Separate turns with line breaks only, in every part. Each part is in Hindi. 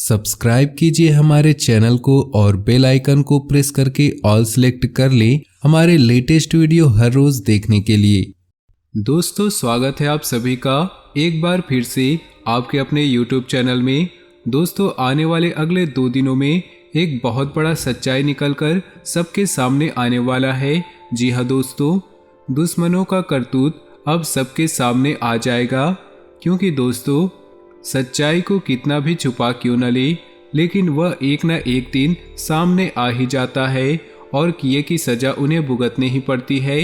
सब्सक्राइब कीजिए हमारे चैनल को और बेल आइकन को प्रेस करके ऑल सेलेक्ट कर लें हमारे लेटेस्ट वीडियो हर रोज देखने के लिए। दोस्तों, स्वागत है आप सभी का एक बार फिर से आपके अपने YouTube चैनल में। दोस्तों, आने वाले अगले 2 दिनों में एक बहुत बड़ा सच्चाई निकलकर सबके सामने आने वाला है। जी हाँ दोस्तों, दुश्मनों का करतूत अब सबके सामने आ जाएगा, क्योंकि दोस्तों सच्चाई को कितना भी छुपा क्यों न ले, लेकिन वह एक न एक दिन सामने आ ही जाता है और किए की सजा उन्हें भुगतनी ही पड़ती है।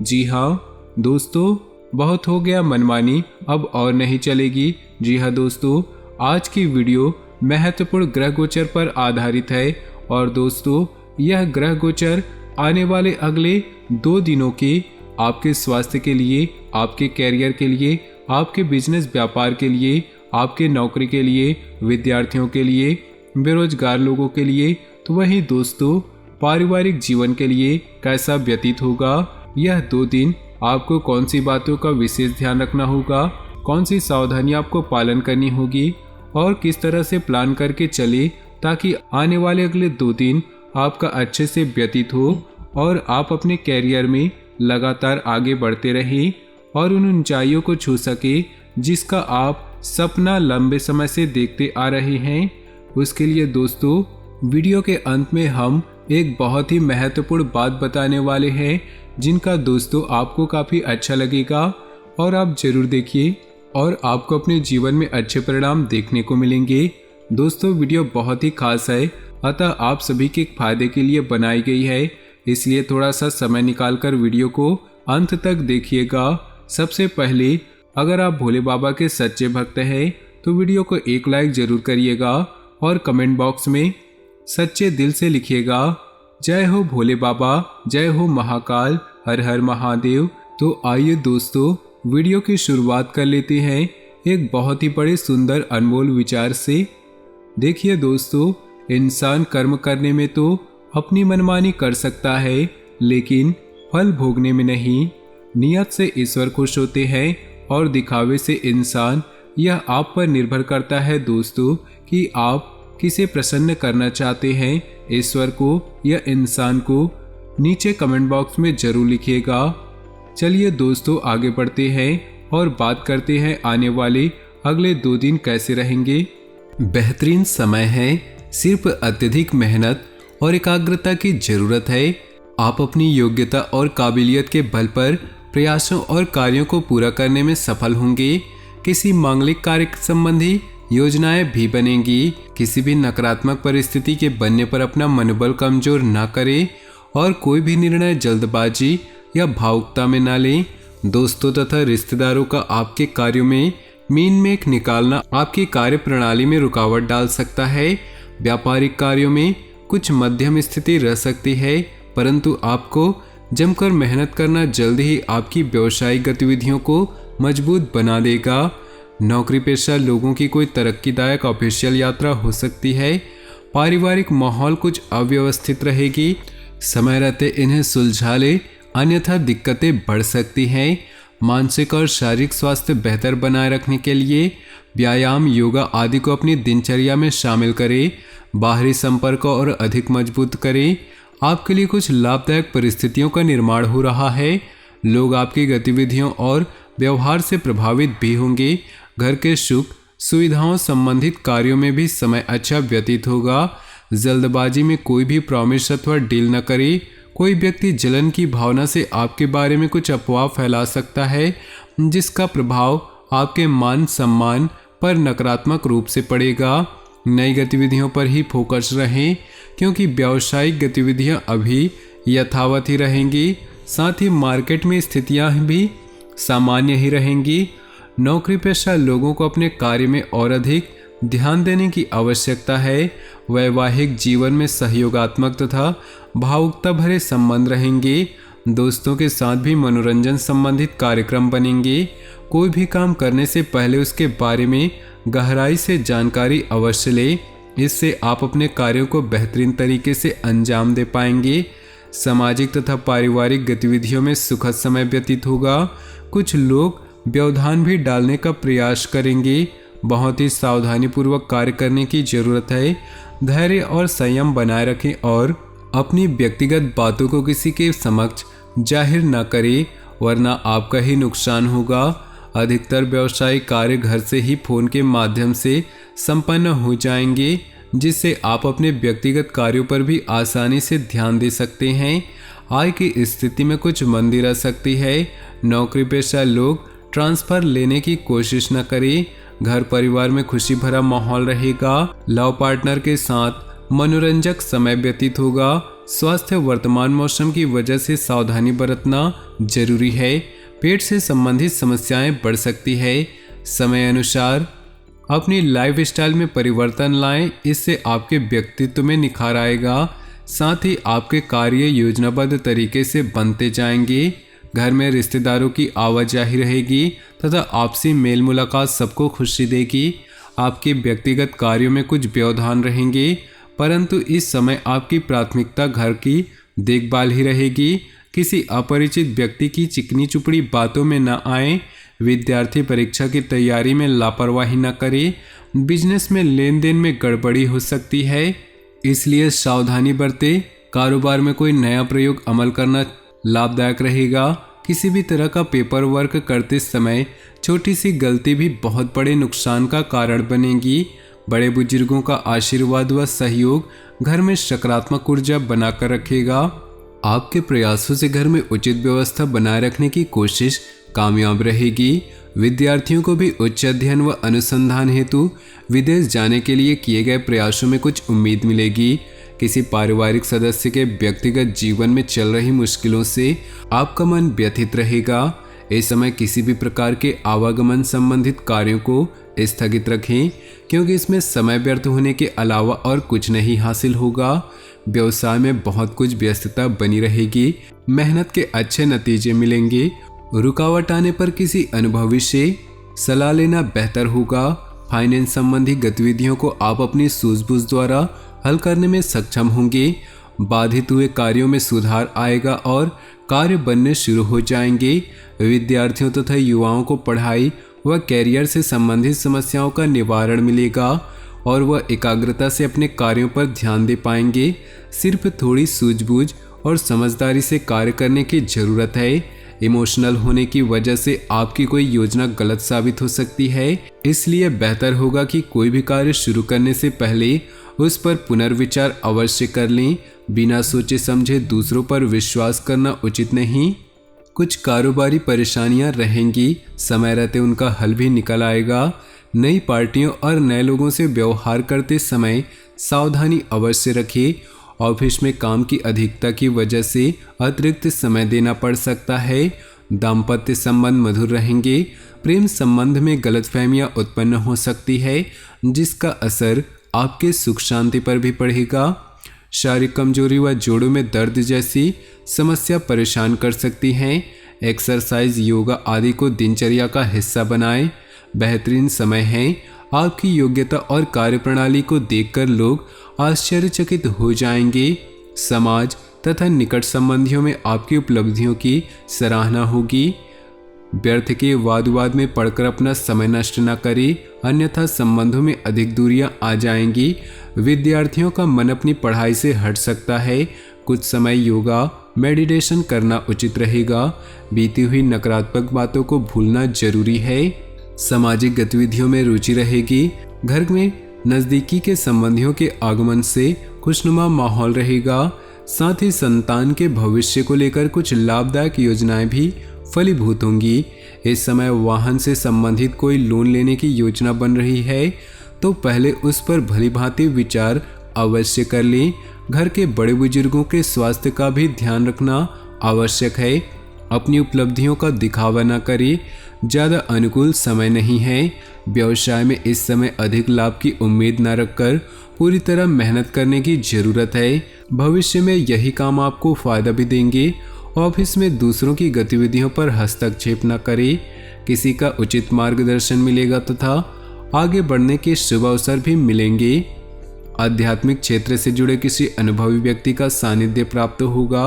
जी हाँ दोस्तों, बहुत हो गया मनमानी, अब और नहीं चलेगी। जी हाँ दोस्तों, आज की वीडियो महत्वपूर्ण ग्रह गोचर पर आधारित है और दोस्तों यह ग्रह गोचर आने वाले अगले 2 दिनों के आपके स्वास्थ्य के लिए, आपके कैरियर के लिए, आपके बिजनेस व्यापार के लिए, आपके नौकरी के लिए, विद्यार्थियों के लिए, बेरोजगार लोगों के लिए, तो वहीं दोस्तों पारिवारिक जीवन के लिए कैसा व्यतीत होगा। यह 2 दिन आपको कौन सी बातों का विशेष ध्यान रखना होगा, कौन सी सावधानी आपको पालन करनी होगी और किस तरह से प्लान करके चले ताकि आने वाले अगले 2 दिन आपका अच्छे से व्यतीत हो और आप अपने कैरियर में लगातार आगे बढ़ते रहें और उन ऊंचाइयों को छू सके जिसका आप सपना लंबे समय से देखते आ रहे हैं। उसके लिए दोस्तों वीडियो के अंत में हम एक बहुत ही महत्वपूर्ण बात बताने वाले हैं, जिनका दोस्तों आपको काफ़ी अच्छा लगेगा और आप जरूर देखिए और आपको अपने जीवन में अच्छे परिणाम देखने को मिलेंगे। दोस्तों वीडियो बहुत ही खास है, अतः आप सभी के फायदे के लिए बनाई गई है, इसलिए थोड़ा सा समय निकालकर वीडियो को अंत तक देखिएगा। सबसे पहले अगर आप भोले बाबा के सच्चे भक्त हैं तो वीडियो को एक लाइक जरूर करिएगा और कमेंट बॉक्स में सच्चे दिल से लिखिएगा, जय हो भोले बाबा, जय हो महाकाल, हर हर महादेव। तो आइए दोस्तों वीडियो की शुरुआत कर लेते हैं एक बहुत ही बड़े सुंदर अनमोल विचार से। देखिए दोस्तों, इंसान कर्म करने में तो अपनी मनमानी कर सकता है, लेकिन फल भोगने में नहीं। नियत से ईश्वर खुश होते हैं और दिखावे से इंसान। यह आप पर निर्भर करता है दोस्तों कि आप किसे प्रसन्न करना चाहते हैं, ईश्वर को या इंसान को। नीचे कमेंट बॉक्स में जरूर लिखिएगा। चलिए दोस्तों आगे बढ़ते हैं और बात करते हैं आने वाले अगले 2 दिन कैसे रहेंगे। बेहतरीन समय है, सिर्फ अत्यधिक मेहनत और एकाग्रता की जरूरत है। आप अपनी योग्यता और काबिलियत के बल पर प्रयासों और कार्यों को पूरा करने में सफल होंगे। किसी मांगलिक कार्य संबंधी योजनाएं भी बनेंगी। किसी भी नकारात्मक परिस्थिति के बनने पर अपना मनोबल कमजोर ना करें और कोई भी निर्णय जल्दबाजी या भावुकता में ना लें। दोस्तों तथा रिश्तेदारों का आपके कार्यों में मीन मेख निकालना आपकी कार्य प्रणाली में रुकावट डाल सकता है। व्यापारिक कार्यों में कुछ मध्यम स्थिति रह सकती है, परंतु आपको जमकर मेहनत करना जल्द ही आपकी व्यावसायिक गतिविधियों को मजबूत बना देगा। नौकरी पेशा लोगों की कोई तरक्कीदायक ऑफिशियल यात्रा हो सकती है। पारिवारिक माहौल कुछ अव्यवस्थित रहेगी, समय रहते इन्हें सुलझा ले, अन्यथा दिक्कतें बढ़ सकती हैं। मानसिक और शारीरिक स्वास्थ्य बेहतर बनाए रखने के लिए व्यायाम, योगा आदि को अपनी दिनचर्या में शामिल करें। बाहरी संपर्क और अधिक मजबूत करें। आपके लिए कुछ लाभदायक परिस्थितियों का निर्माण हो रहा है। लोग आपकी गतिविधियों और व्यवहार से प्रभावित भी होंगे। घर के सुख सुविधाओं संबंधित कार्यों में भी समय अच्छा व्यतीत होगा। जल्दबाजी में कोई भी प्रॉमिस अथवा डील न करें। कोई व्यक्ति जलन की भावना से आपके बारे में कुछ अफवाह फैला सकता है, जिसका प्रभाव आपके मान सम्मान पर नकारात्मक रूप से पड़ेगा। नई गतिविधियों पर ही फोकस रहें, क्योंकि व्यावसायिक गतिविधियां अभी यथावत ही रहेंगी। साथ ही मार्केट में स्थितियां भी सामान्य ही रहेंगी। नौकरी पेशा लोगों को अपने कार्य में और अधिक ध्यान देने की आवश्यकता है। वैवाहिक जीवन में सहयोगात्मक तथा भावुकता भरे संबंध रहेंगे। दोस्तों के साथ भी मनोरंजन संबंधित कार्यक्रम बनेंगे। कोई भी काम करने से पहले उसके बारे में गहराई से जानकारी अवश्य लें, इससे आप अपने कार्यों को बेहतरीन तरीके से अंजाम दे पाएंगे। सामाजिक तथा पारिवारिक गतिविधियों में सुखद समय व्यतीत होगा। कुछ लोग व्यवधान भी डालने का प्रयास करेंगे, बहुत ही सावधानीपूर्वक कार्य करने की जरूरत है। धैर्य और संयम बनाए रखें और अपनी व्यक्तिगत बातों को किसी के समक्ष जाहिर न करें, वरना आपका ही नुकसान होगा। अधिकतर व्यवसायिक कार्य घर से ही फोन के माध्यम से संपन्न हो जाएंगे, जिससे आप अपने व्यक्तिगत कार्यों पर भी आसानी से ध्यान दे सकते हैं। आय की स्थिति में कुछ मंदी रह सकती है। नौकरी पेशा लोग ट्रांसफर लेने की कोशिश न करें। घर परिवार में खुशी भरा माहौल रहेगा। लव पार्टनर के साथ मनोरंजक समय व्यतीत होगा। स्वास्थ्य वर्तमान मौसम की वजह से सावधानी बरतना जरूरी है। पेट से संबंधित समस्याएं बढ़ सकती है। समय अनुसार अपनी लाइफस्टाइल में परिवर्तन लाएं, इससे आपके व्यक्तित्व में निखार आएगा। साथ ही आपके कार्य योजनाबद्ध तरीके से बनते जाएंगे। घर में रिश्तेदारों की आवाजाही रहेगी तथा आपसी मेल मुलाकात सबको खुशी देगी। आपके व्यक्तिगत कार्यों में कुछ व्यवधान रहेंगे, परंतु इस समय आपकी प्राथमिकता घर की देखभाल ही रहेगी। किसी अपरिचित व्यक्ति की चिकनी चुपड़ी बातों में न आए। विद्यार्थी परीक्षा की तैयारी में लापरवाही न करे। बिजनेस में लेन देन में गड़बड़ी हो सकती है, इसलिए सावधानी बरते। कारोबार में कोई नया प्रयोग अमल करना लाभदायक रहेगा। किसी भी तरह का पेपर वर्क करते समय छोटी सी गलती भी बहुत बड़े नुकसान का कारण बनेगी। बड़े बुजुर्गों का आशीर्वाद व सहयोग घर में सकारात्मक ऊर्जा बनाकर रखेगा। आपके प्रयासों से घर में उचित व्यवस्था बनाए रखने की कोशिश कामयाब रहेगी। विद्यार्थियों को भी उच्च अध्ययन व अनुसंधान हेतु विदेश जाने के लिए किए गए प्रयासों में कुछ उम्मीद मिलेगी। किसी पारिवारिक सदस्य के व्यक्तिगत जीवन में चल रही मुश्किलों से आपका मन व्यथित रहेगा। इस समय किसी भी प्रकार के आवागमन संबंधित कार्यों को स्थगित रखें, क्योंकि इसमें समय व्यर्थ होने के अलावा और कुछ नहीं हासिल होगा। व्यवसाय में बहुत कुछ व्यस्तता बनी रहेगी। मेहनत के अच्छे नतीजे मिलेंगे। रुकावट आने पर किसी अनुभवी से सलाह लेना बेहतर होगा। फाइनेंस संबंधी गतिविधियों को आप अपनी सूझबूझ द्वारा हल करने में सक्षम होंगे। बाधित हुए कार्यों में सुधार आएगा और कार्य बनने शुरू हो जाएंगे। विद्यार्थियों तथा युवाओं को पढ़ाई व कैरियर से संबंधित समस्याओं का निवारण मिलेगा और वह एकाग्रता से अपने कार्यों पर ध्यान दे पाएंगे। सिर्फ थोड़ी सूझबूझ और समझदारी से कार्य करने की जरूरत है। इमोशनल होने की वजह से आपकी कोई योजना गलत साबित हो सकती है, इसलिए बेहतर होगा कि कोई भी कार्य शुरू करने से पहले उस पर पुनर्विचार अवश्य कर लें। बिना सोचे समझे दूसरों पर विश्वास करना उचित नहीं। कुछ कारोबारी परेशानियां रहेंगी, समय रहते उनका हल भी निकल आएगा। नई पार्टियों और नए लोगों से व्यवहार करते समय सावधानी अवश्य रखें। ऑफिस में काम की अधिकता की वजह से अतिरिक्त समय देना पड़ सकता है। दाम्पत्य संबंध मधुर रहेंगे। प्रेम संबंध में गलतफहमियां उत्पन्न हो सकती है, जिसका असर आपके सुख शांति पर भी पड़ेगा। शारीरिक कमजोरी व जोड़ों में दर्द जैसी समस्या परेशान कर सकती हैं। एक्सरसाइज, योगा आदि को दिनचर्या का हिस्सा बनाएं। बेहतरीन समय है। आपकी योग्यता और कार्यप्रणाली को देखकर लोग आश्चर्यचकित हो जाएंगे। समाज तथा निकट संबंधियों में आपकी उपलब्धियों की सराहना होगी। व्यर्थ के वाद विवाद में पड़कर अपना समय नष्ट न करें, अन्यथा संबंधों में अधिक दूरियां आ जाएंगी। विद्यार्थियों का मन अपनी पढ़ाई से हट सकता है। कुछ समय योगा मेडिटेशन करना उचित रहेगा। बीती हुई नकारात्मक बातों को भूलना जरूरी है। सामाजिक गतिविधियों में रुचि रहेगी। घर में नज़दीकी के संबंधियों के आगमन से खुशनुमा माहौल रहेगा। साथ ही संतान के भविष्य को लेकर कुछ लाभदायक योजनाएं भी फलीभूत होंगी। इस समय वाहन से संबंधित कोई लोन लेने की योजना बन रही है तो पहले उस पर भलीभांति विचार अवश्य कर लें। घर के बड़े बुजुर्गों के स्वास्थ्य का भी ध्यान रखना आवश्यक है। अपनी उपलब्धियों का दिखावा न करें, ज़्यादा अनुकूल समय नहीं है। व्यवसाय में इस समय अधिक लाभ की उम्मीद न रखकर पूरी तरह मेहनत करने की जरूरत है। भविष्य में यही काम आपको फायदा भी देंगे। ऑफिस में दूसरों की गतिविधियों पर हस्तक्षेप न करें। किसी का उचित मार्गदर्शन मिलेगा तथा आगे बढ़ने के शुभ अवसर भी मिलेंगे। आध्यात्मिक क्षेत्र से जुड़े किसी अनुभवी व्यक्ति का सानिध्य प्राप्त होगा।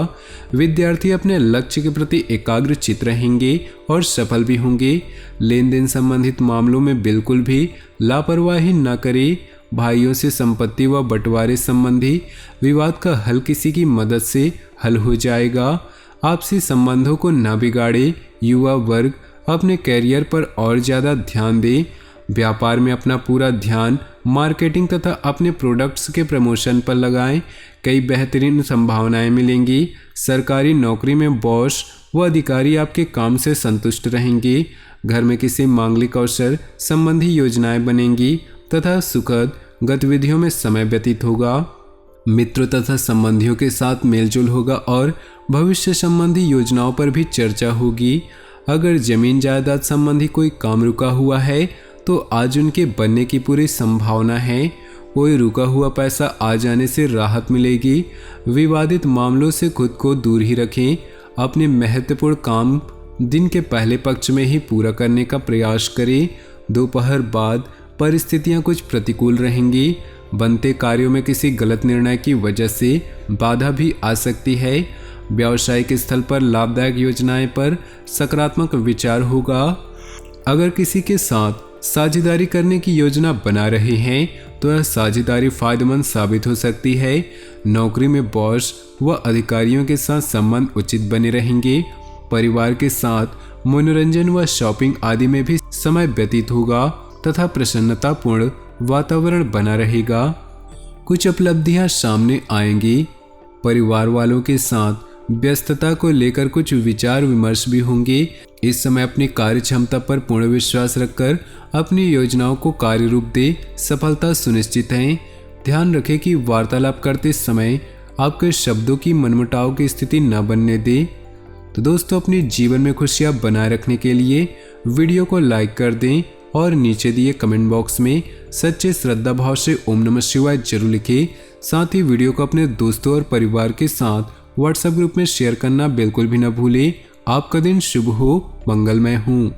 विद्यार्थी अपने लक्ष्य के प्रति एकाग्रचित रहेंगे और सफल भी होंगे। लेन देन संबंधित मामलों में बिल्कुल भी लापरवाही न करें। भाइयों से संपत्ति व बंटवारे संबंधी विवाद का हल किसी की मदद से हल हो जाएगा। आपसी संबंधों को न बिगाड़े। युवा वर्ग अपने कैरियर पर और ज़्यादा ध्यान दें। व्यापार में अपना पूरा ध्यान मार्केटिंग तथा अपने प्रोडक्ट्स के प्रमोशन पर लगाएं। कई बेहतरीन संभावनाएं मिलेंगी। सरकारी नौकरी में बॉस व अधिकारी आपके काम से संतुष्ट रहेंगे। घर में किसी मांगलिक अवसर संबंधी योजनाएं बनेंगी तथा सुखद गतिविधियों में समय व्यतीत होगा। मित्रों तथा संबंधियों के साथ मेलजोल होगा और भविष्य संबंधी योजनाओं पर भी चर्चा होगी। अगर जमीन जायदाद संबंधी कोई काम रुका हुआ है तो आज उनके बनने की पूरी संभावना है। कोई रुका हुआ पैसा आ जाने से राहत मिलेगी। विवादित मामलों से खुद को दूर ही रखें। अपने महत्वपूर्ण काम दिन के पहले पक्ष में ही पूरा करने का प्रयास करें। दोपहर बाद परिस्थितियां कुछ प्रतिकूल रहेंगी। बनते कार्यों में किसी गलत निर्णय की वजह से बाधा भी आ सकती है। व्यावसायिक स्थल पर लाभदायक योजनाएं पर सकारात्मक विचार होगा। अगर किसी के साथ साझेदारी करने की योजना बना रहे हैं तो यह साझेदारी फायदेमंद साबित हो सकती है। नौकरी में बॉस व अधिकारियों के साथ संबंध उचित बने रहेंगे। परिवार के साथ मनोरंजन व शॉपिंग आदि में भी समय व्यतीत होगा तथा प्रसन्नतापूर्ण वातावरण बना रहेगा। कुछ उपलब्धियां सामने आएंगी। परिवार वालों के साथ व्यस्तता को लेकर कुछ विचार विमर्श भी होंगे। इस समय अपनी कार्य क्षमता पर पूर्ण विश्वास रखकर अपनी योजनाओं को कार्य रूप दे। सफलता सुनिश्चित है। ध्यान रखें कि वार्तालाप करते समय आपके शब्दों की मनमुटाव की स्थिति न बनने दे। तो दोस्तों, अपने जीवन में खुशियां बनाए रखने के लिए वीडियो को लाइक कर दें और नीचे दिए कमेंट बॉक्स में सच्चे श्रद्धा भाव से ओम नमः शिवाय जरूर लिखें। साथ ही वीडियो को अपने दोस्तों और परिवार के साथ व्हाट्सएप ग्रुप में शेयर करना बिल्कुल भी न भूलें। आपका दिन शुभ हो, मंगलमय हो।